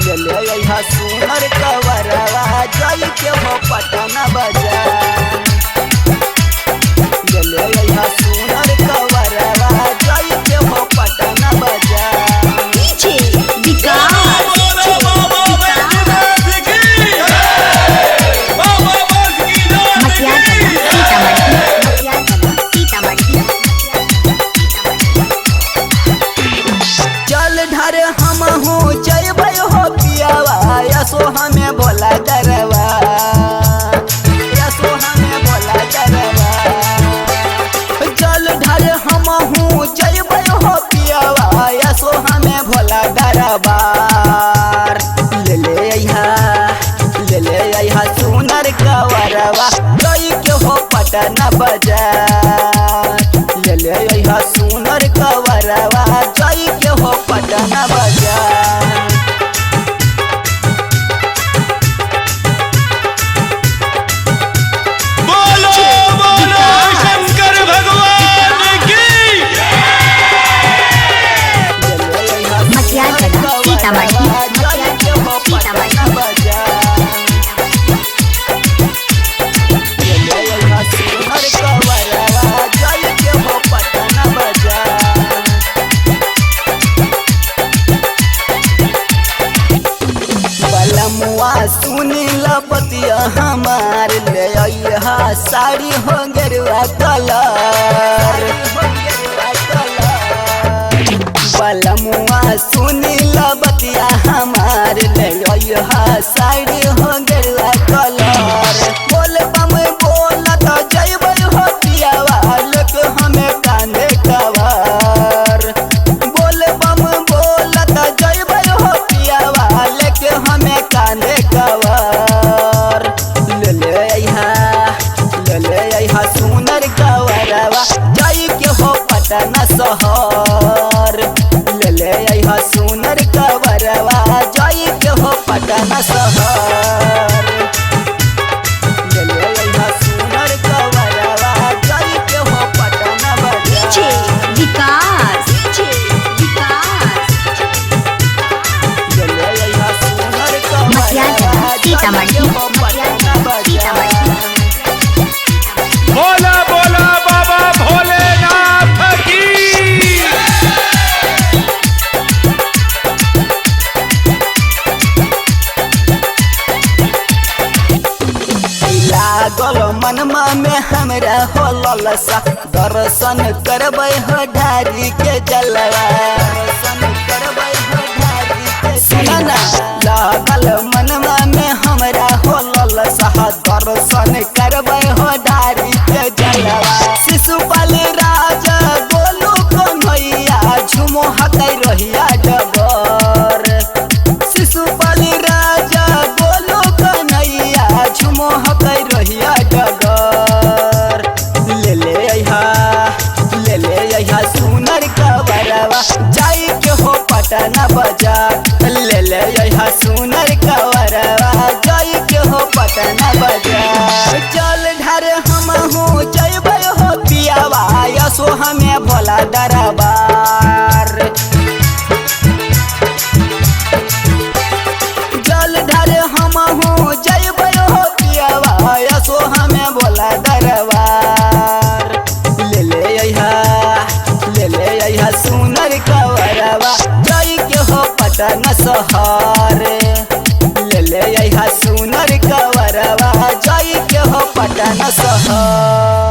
ले ले यहाँ सुनर कवरवा जई के हो पटना बाजार। ले ले यहाँ सुनर कवरवा जई के हो पटना बाजार। डीजे विकास चल ढर हम हो जयब हो पियावा यसो हमें बोला डरवा, यसो हमें बोला डरवा। चल ढर हम हो जयब हो पियावा यसो हमें भोला डरबार। ले ले यहाँ सुनर कवरवा जई के हो पटना बाजार। ले ले यहाँ सुनर कवरवा जई के हो पटना बाजार। बोलो बोलो शंकर भगवान की। मटियागढ़ सीतामढ़ी सुनील पतिया हमार ले आइहा साड़ी हो गेरुआ कलर। बलमुआ सुनील बतिया हमार ले आइहा साड़ी हो गेरुआ कलर। बोल बम बोला तो जइब हो पियावा लोग हमें कांधे कवर। बोल बम बोला तो जइब हो पियावा लेके हमें कांधे कवर। ले ले यहाँ सुनर कवरवा जई के हो पटना शहर। ले ले यहाँ सुनर कवरवा जई के हो पटना शहर। ले ले यहाँ सुनर कवरवा जई के हो पटना डीजे बाजार। विकास ले ले यहाँ सुनर मटियागढ़ कवरवा जई सीतामढ़ी के हो पटना बाजार। बोला बोला बाबा भोलेनाथ की। लागल मनमा में हमरा हो ललसा दर्शन करबै हो ढारी के जलवा। दर्शन करबै हो ढारी के सुनना लागल मनमा में हमरा हो ललसा दर्शन करबै हो ढारी के जलवा। शिशुपाल राजा गोलू कन्हैया झुमो हकै रहिया डगर। शिशुपाल राजा गोलू कन्हैया झुमो हकै रहिया डगर। ले ले यहाँ सुनर कवरवा जाई के हो पटना बाजार। ले ले यहाँ सुनर कवरवा जाई के हो पटना बाजार। चल ढर हम हो जइब हो पियावा यसो हमें भोला दरबार। जल ढर हम हो जइब हो पियावा यसो हमें भोला दरबार। ले ले यहाँ सुनर कवरवा जई के हो पटना शहर। ले ले यहाँ सुनर कवरवा जई के हो पटना शहर।